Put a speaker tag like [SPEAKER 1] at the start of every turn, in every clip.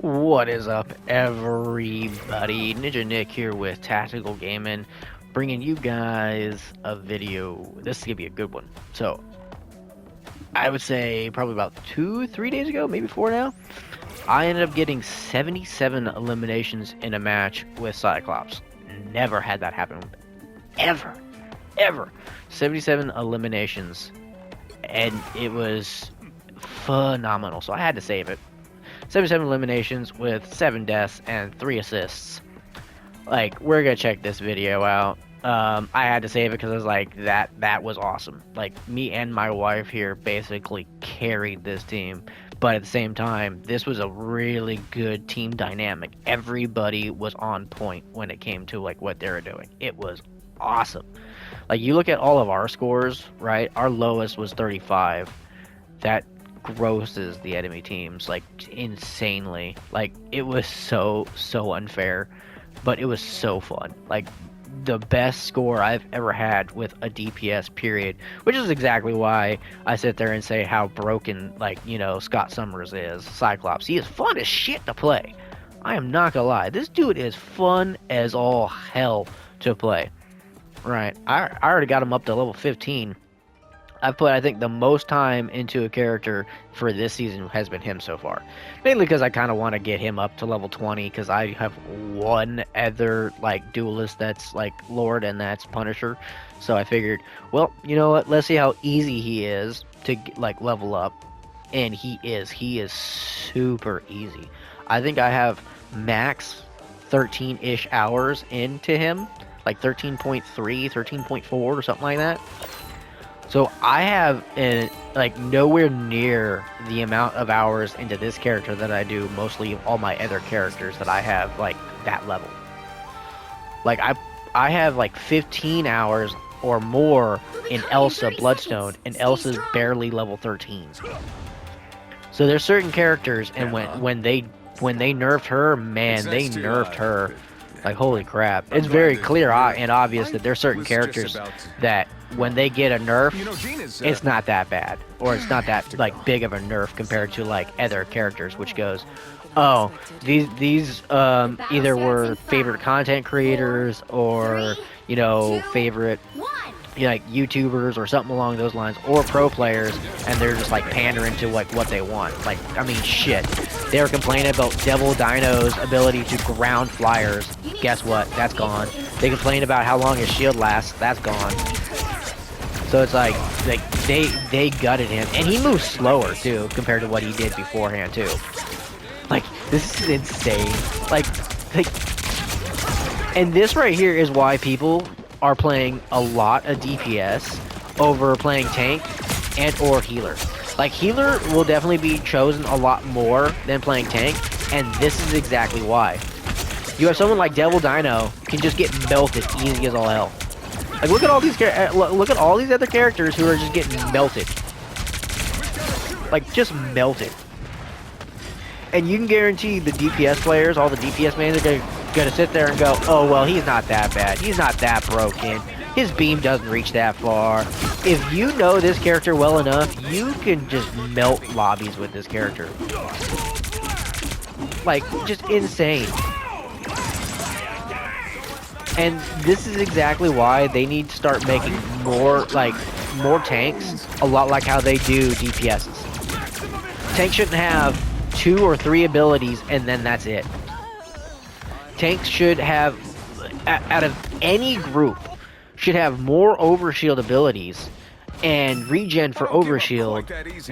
[SPEAKER 1] What is up, everybody? Ninja Nick here with Tactical Gaming, bringing you guys a video. This is gonna be a good one. So, I would say probably about 2-3 days ago, maybe 4 now, I ended up getting 77 eliminations in a match with Cyclops. Never had that happen, ever, ever. 77 eliminations, and it was phenomenal. So I had to save it. 77 eliminations with 7 deaths and 3 assists. Like, we're gonna check this video out. I had to save it because I was like, that was awesome. Like, me and my wife here basically carried this team. But at the same time, this was a really good team dynamic. Everybody was on point when it came to, like, what they were doing. It was awesome. Like, you look at all of our scores, right? Our lowest was 35. That grosses the enemy teams like insanely. Like, it was so unfair, but it was so fun. Like, the best score I've ever had with a DPS, period, which is exactly why I sit there and say how broken, like, you know, Scott Summers is. Cyclops, he is fun as shit to play. I am not gonna lie, this dude is fun as all hell to play. Right, I already got him up to level 15. I've put, I think, the most time into a character for this season has been him so far. Mainly because I kind of want to get him up to level 20, because I have one other, like, duelist that's, like, Lord, and that's Punisher. So I figured, well, you know what, let's see how easy he is to, like, level up. And he is super easy. I think I have max 13-ish hours into him, like 13.3, 13.4 or something like that. So I have, like, nowhere near the amount of hours into this character that I do mostly all my other characters that I have, like, that level. Like, I have, like, 15 hours or more in Elsa Bloodstone, and Elsa's barely level 13. So there's certain characters, and when they nerfed her, man, they nerfed her. Like, holy crap. It's very clear and obvious that there's certain characters that when they get a nerf, it's not that bad. Or it's not that, like, big of a nerf compared to, like, other characters, which goes, oh, these either were favorite content creators or, you know, favorite, you know, like, YouTubers or something along those lines, or pro players, and they're just, like, pandering to, like, what they want. Like, I mean, shit. They were complaining about Devil Dino's ability to ground flyers. Guess what? That's gone. They complain about how long his shield lasts. That's gone. So it's like they gutted him, and he moves slower too compared to what he did beforehand too. Like, this is insane. Like, and this right here is why people are playing a lot of DPS over playing tank and or healer. Like, healer will definitely be chosen a lot more than playing tank, and this is exactly why. You have someone like Devil Dino can just get melted easy as all hell. Like, look at all these look at all these other characters who are just getting melted. Like, just melted. And you can guarantee the DPS players, all the DPS mains, are gonna sit there and go, oh, well, he's not that bad. He's not that broken. His beam doesn't reach that far. If you know this character well enough, you can just melt lobbies with this character. Like, just insane. And this is exactly why they need to start making more tanks, a lot like how they do DPSs. Tanks shouldn't have 2 or 3 abilities, and then that's it. Tanks should have, out of any group, should have more overshield abilities and regen for overshield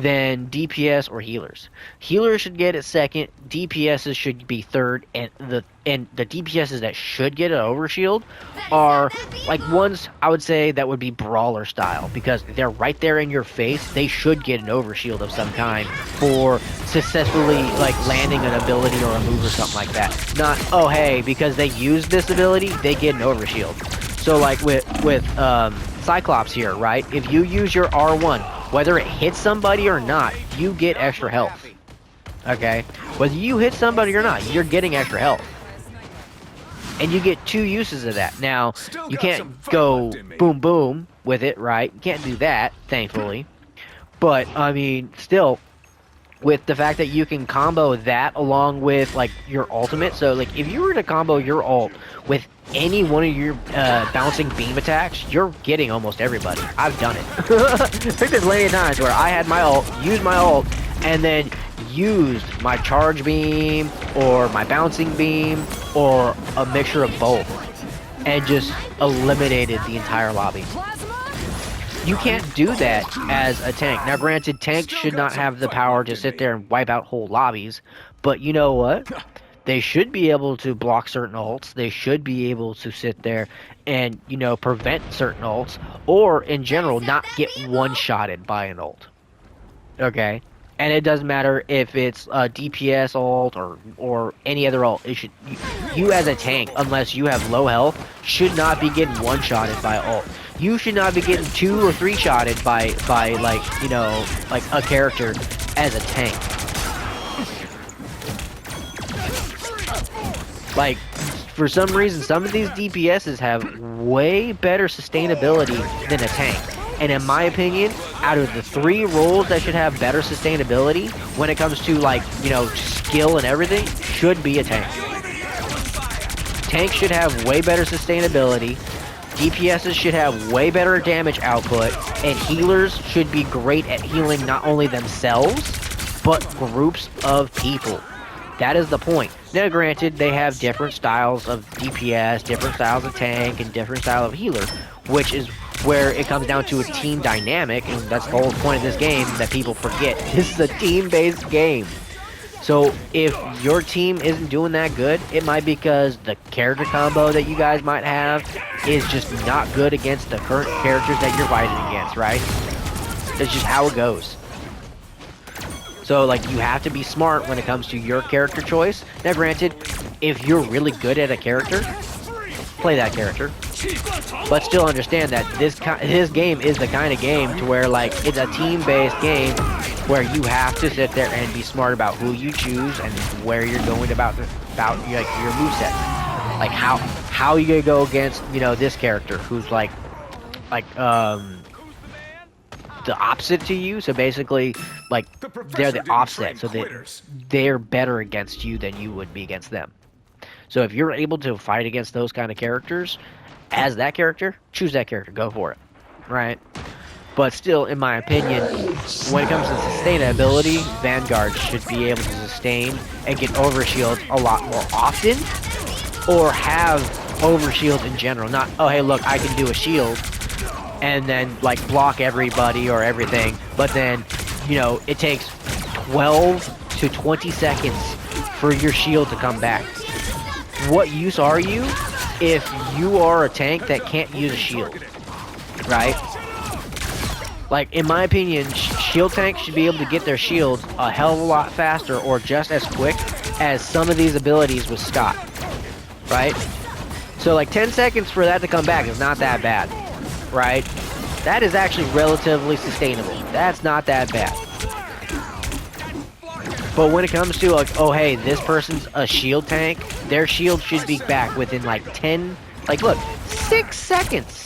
[SPEAKER 1] than DPS or healers. Healers should get it second, DPSs should be third, and the DPSs that should get an overshield are, like, ones I would say that would be brawler style, because they're right there in your face. They should get an overshield of some kind for successfully, like, landing an ability or a move or something like that. Not, oh hey, because they use this ability, they get an overshield. So, like, with Cyclops here, right? If you use your R1, whether it hits somebody or not, you get extra health. Okay? Whether you hit somebody or not, you're getting extra health. And you get 2 uses of that. Now, you can't go boom boom with it, right? You can't do that, thankfully. But, I mean, still, with the fact that you can combo that along with like your ultimate. So like if you were to combo your ult with any one of your bouncing beam attacks, you're getting almost everybody. I've done it. There's been plenty of times where I had my ult, used my ult, and then used my charge beam or my bouncing beam or a mixture of both and just eliminated the entire lobby. You can't do that as a tank. Now, granted, tanks should not have the power to sit there and wipe out whole lobbies, but you know what? They should be able to block certain ults. They should be able to sit there and, you know, prevent certain ults, or in general, not get one-shotted by an ult. Okay? And it doesn't matter if it's a DPS ult or any other ult. It should, you as a tank, unless you have low health, should not be getting one-shotted by ult. You should not be getting 2 or 3 shotted by like, you know, like a character as a tank. Like, for some reason, some of these DPSs have way better sustainability than a tank. And in my opinion, out of the 3 roles that should have better sustainability when it comes to, like, you know, skill and everything, should be a tank. Tanks should have way better sustainability. DPSs should have way better damage output, and healers should be great at healing not only themselves, but groups of people. That is the point. Now, granted, they have different styles of DPS, different styles of tank, and different style of healer, which is where it comes down to a team dynamic, and that's the whole point of this game that people forget. This is a team-based game. So if your team isn't doing that good, it might be because the character combo that you guys might have is just not good against the current characters that you're fighting against, right? That's just how it goes. So, like, you have to be smart when it comes to your character choice. Now, granted, if you're really good at a character, play that character. But still understand that this game is the kind of game to where, like, it's a team-based game where you have to sit there and be smart about who you choose and where you're going about like your moveset. Like how you gonna go against, you know, this character who's like the opposite to you. So basically, like, they're the offset, so they're better against you than you would be against them. So if you're able to fight against those kind of characters as that character, choose that character, go for it, right? But still, in my opinion, when it comes to sustainability, Vanguard should be able to sustain and get overshield a lot more often, or have overshield in general. Not, oh hey look, I can do a shield and then like block everybody or everything, but then, you know, it takes 12 to 20 seconds for your shield to come back. What use are you if you are a tank that can't use a shield, right? Like, in my opinion, shield tanks should be able to get their shields a hell of a lot faster or just as quick as some of these abilities with Scott, right? So, like, 10 seconds for that to come back is not that bad, right? That is actually relatively sustainable. That's not that bad. But when it comes to, like, oh, hey, this person's a shield tank, their shield should be back within, like, 10, like, look, 6 seconds.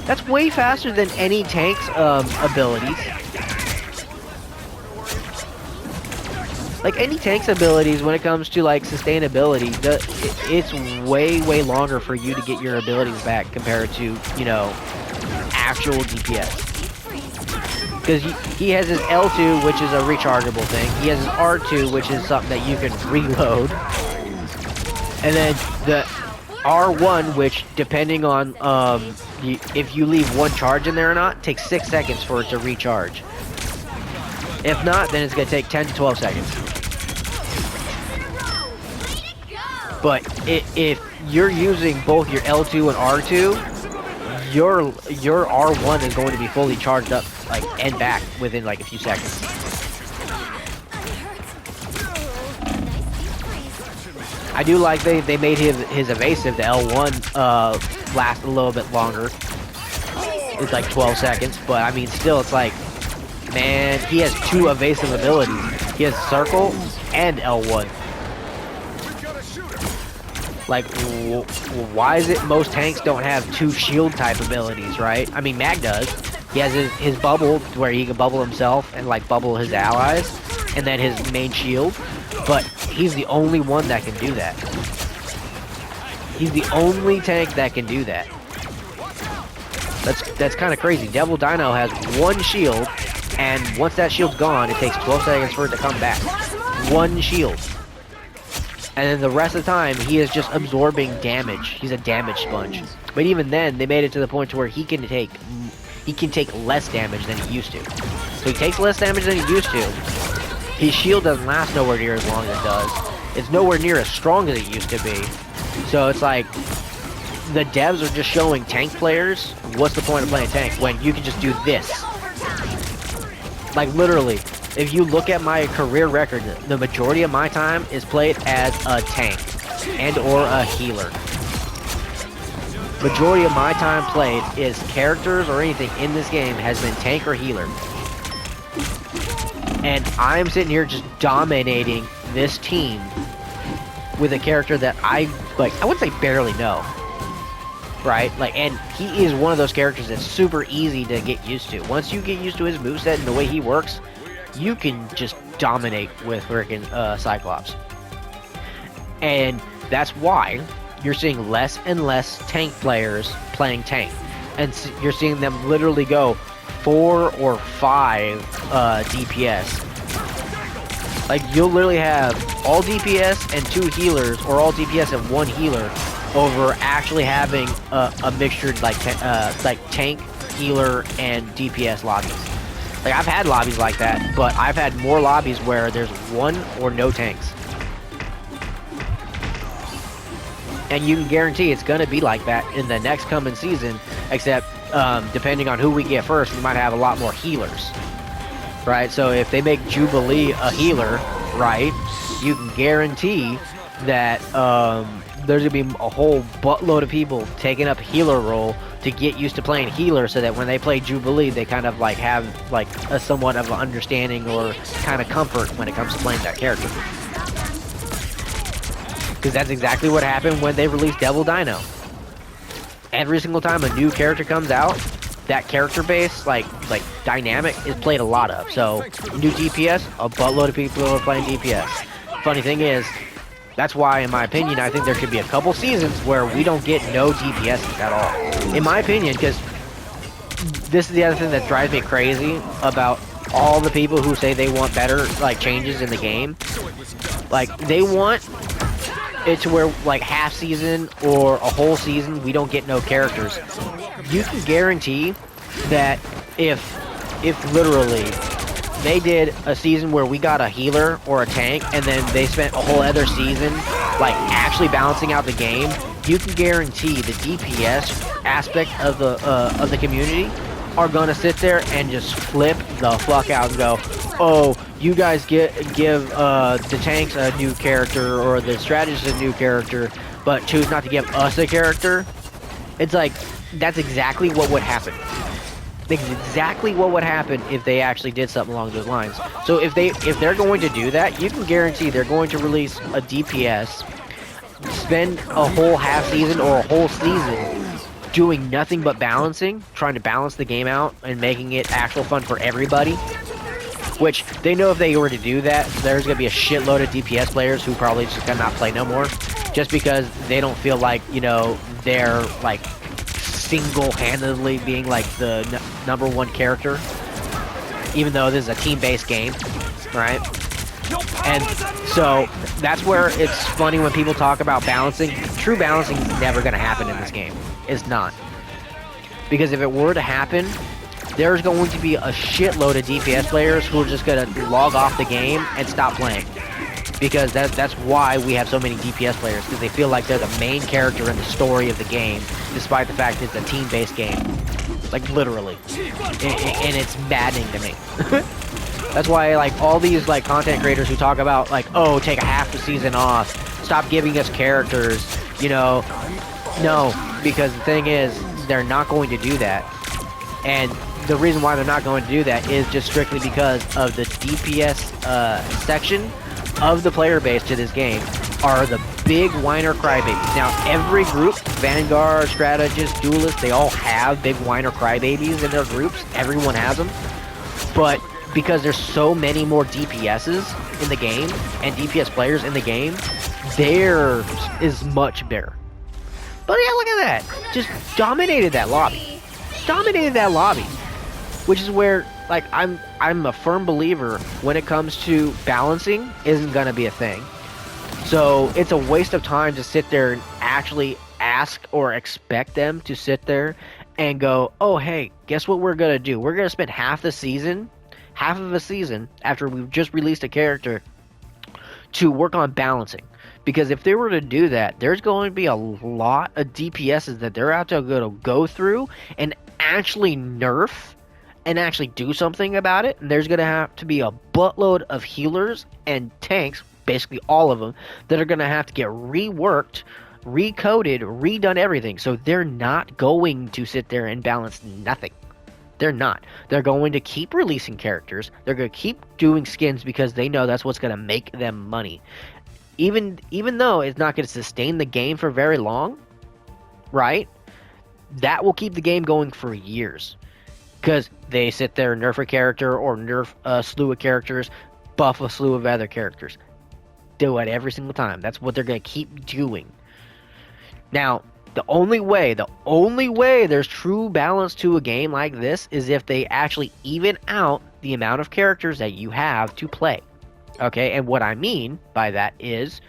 [SPEAKER 1] That's way faster than any tank's abilities. Like, any tank's abilities, when it comes to, like, sustainability, it's way longer for you to get your abilities back compared to, you know, actual DPS. Because he has his L2, which is a rechargeable thing. He has his R2, which is something that you can reload. And then the R1, which, depending on if you leave one charge in there or not, takes 6 seconds for it to recharge. If not, then it's going to take 10 to 12 seconds. But if you're using both your L2 and R2, your R1 is going to be fully charged up, like, and back within, like, a few seconds. I do like they made his evasive, the L1, last a little bit longer. It's like 12 seconds, but I mean, still, it's like, man, he has 2 evasive abilities. He has Circle and L1. Like, why is it most tanks don't have 2 shield type abilities, right? I mean, Mag does, He has his bubble where he can bubble himself and like bubble his allies, and then his main shield. But he's the only one that can do that. He's the only tank that can do that. That's kind of crazy. Devil Dino has one shield, and once that shield's gone, it takes 12 seconds for it to come back. One shield. And then the rest of the time, he is just absorbing damage. He's a damage sponge. But even then, they made it to the point to where he can take less damage than he used to. So he takes less damage than he used to. His shield doesn't last nowhere near as long as it does. It's nowhere near as strong as it used to be. So it's like, the devs are just showing tank players, what's the point of playing tank when you can just do this? Like literally, if you look at my career record, the majority of my time is played as a tank and or a healer. Majority of my time played is characters or anything in this game has been tank or healer. And I'm sitting here just dominating this team with a character that I wouldn't say barely know. Right? Like, and he is one of those characters that's super easy to get used to. Once you get used to his moveset and the way he works, you can just dominate with freaking Cyclops. And that's why you're seeing less and less tank players playing tank. And you're seeing them literally go 4 or 5 DPS. Like, you'll literally have all DPS and 2 healers, or all DPS and 1 healer, over actually having a mixtured like tank, healer, and DPS lobbies. Like, I've had lobbies like that, but I've had more lobbies where there's 1 or no tanks. And you can guarantee it's gonna be like that in the next coming season, except depending on who we get first, we might have a lot more healers. Right? So if they make Jubilee a healer, right, you can guarantee that there's gonna be a whole buttload of people taking up healer role to get used to playing healer, so that when they play Jubilee, they kind of like have like a somewhat of an understanding or kind of comfort when it comes to playing that character. Because that's exactly what happened when they released Devil Dino. Every single time a new character comes out, that character base, like dynamic, is played a lot of. So new DPS, a buttload of people are playing DPS. Funny thing is, that's why, in my opinion, I think there should be a couple seasons where we don't get no DPS at all. In my opinion, because this is the other thing that drives me crazy about all the people who say they want better, like, changes in the game. Like, they want it to where, like, half season or a whole season, we don't get no characters. You can guarantee that if literally they did a season where we got a healer or a tank, and then they spent a whole other season like actually balancing out the game, you can guarantee the DPS aspect of the community are gonna sit there and just flip the fuck out and go, oh, you guys give the tanks a new character or the strategist a new character, but choose not to give us a character. It's like, that's exactly what would happen. That's exactly what would happen if they actually did something along those lines. So if they're going to do that, you can guarantee they're going to release a DPS, spend a whole half season or a whole season doing nothing but balancing, trying to balance the game out and making it actual fun for everybody. Which they know if they were to do that, there's gonna be a shitload of DPS players who probably just gonna not play no more, just because they don't feel like, you know, they're like single-handedly being like the #1 character, even though this is a team-based game, right? And so that's where it's funny when people talk about balancing. True balancing is never going to happen in this game. It's not. Because if it were to happen, there's going to be a shitload of DPS players who are just going to log off the game and stop playing. Because that's why we have so many DPS players, because they feel like they're the main character in the story of the game, despite the fact it's a team-based game. Like, literally. And it's maddening to me. That's why, like, all these, like, content creators who talk about, like, oh, take a half the season off, stop giving us characters, you know. No, because the thing is, they're not going to do that. And the reason why they're not going to do that is just strictly because of the DPS section of the player base to this game are the big whiner crybabies. Now, every group, Vanguard, Strategist, Duelist, they all have big whiner crybabies in their groups. Everyone has them. But because there's so many more DPSs in the game, and DPS players in the game, theirs is much bigger. But yeah, look at that. Just dominated that lobby. Dominated that lobby. Which is where, like, I'm a firm believer when it comes to balancing isn't going to be a thing. So it's a waste of time to sit there and actually ask or expect them to sit there and go, oh, hey, guess what we're going to do? We're going to spend half of a season, after we've just released a character, to work on balancing. Because if they were to do that, there's going to be a lot of DPSs that they're out to go through and actually nerf and actually do something about it. And there's going to have to be a buttload of healers and tanks, basically all of them, that are going to have to get reworked, recoded, redone everything. So they're not going to sit there and balance nothing. They're not. They're going to keep releasing characters. They're going to keep doing skins because they know that's what's going to make them money. Even though it's not going to sustain the game for very long, right? That will keep the game going for years. Because they sit there and nerf a character or nerf a slew of characters, buff a slew of other characters. Do it every single time. That's what they're going to keep doing. Now, the only way there's true balance to a game like this is if they actually even out the amount of characters that you have to play. Okay, and what I mean by that is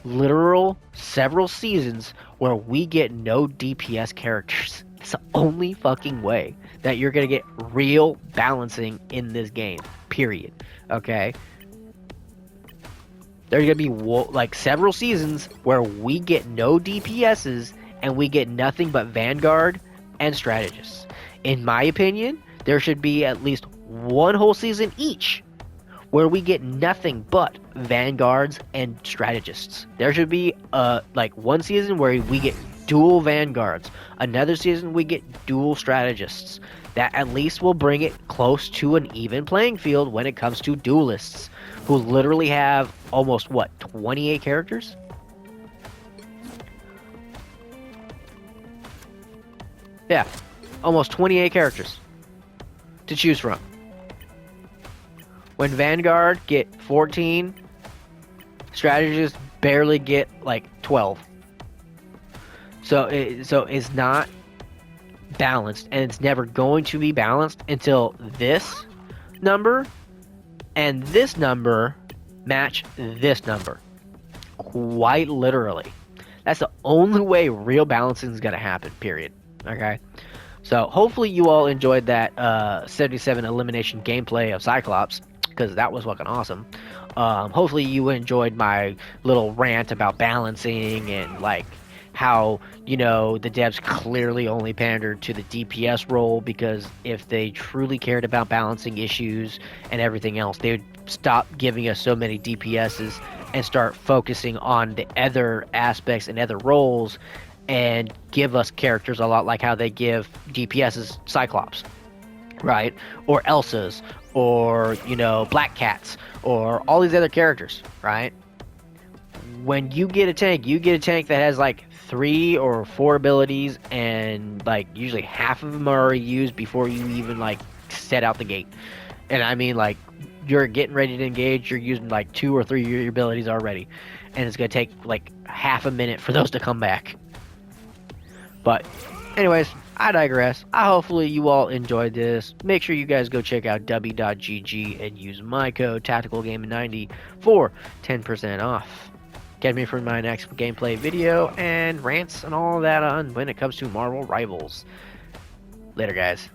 [SPEAKER 1] literal several seasons where we get no DPS characters. It's the only fucking way that you're going to get real balancing in this game, period. Okay? There's going to be like several seasons where we get no DPSs and we get nothing but Vanguard and Strategists. In my opinion, there should be at least one whole season each where we get nothing but Vanguards and Strategists. There should be like one season where we get dual Vanguards, another season we get dual Strategists. That at least will bring it close to an even playing field when it comes to duelists, who literally have almost, 28 characters? Yeah, almost 28 characters to choose from. When Vanguard get 14, Strategists barely get like 12. So it's not balanced, and it's never going to be balanced until this number and this number match this number. Quite literally. That's the only way real balancing is going to happen, period. Okay? So hopefully you all enjoyed that 77 elimination gameplay of Cyclops, because that was fucking awesome. Hopefully you enjoyed my little rant about balancing and like how, the devs clearly only pandered to the DPS role, because if they truly cared about balancing issues and everything else, they would stop giving us so many DPSs and start focusing on the other aspects and other roles and give us characters a lot like how they give DPSs Cyclops, right? Or Elsa's, or, Black Cats, or all these other characters, right? When you get a tank that has like 3 or 4 abilities, and like usually half of them are already used before you even like set out the gate. And I mean, like, you're getting ready to engage, you're using like 2 or 3 of your abilities already, and it's gonna take like half a minute for those to come back. But anyways, I digress. Hopefully you all enjoyed this. Make sure you guys go check out w.gg and use my code TacticalGaming90 for 10% off. Get me for my next gameplay video and rants and all that on when it comes to Marvel Rivals. Later, guys.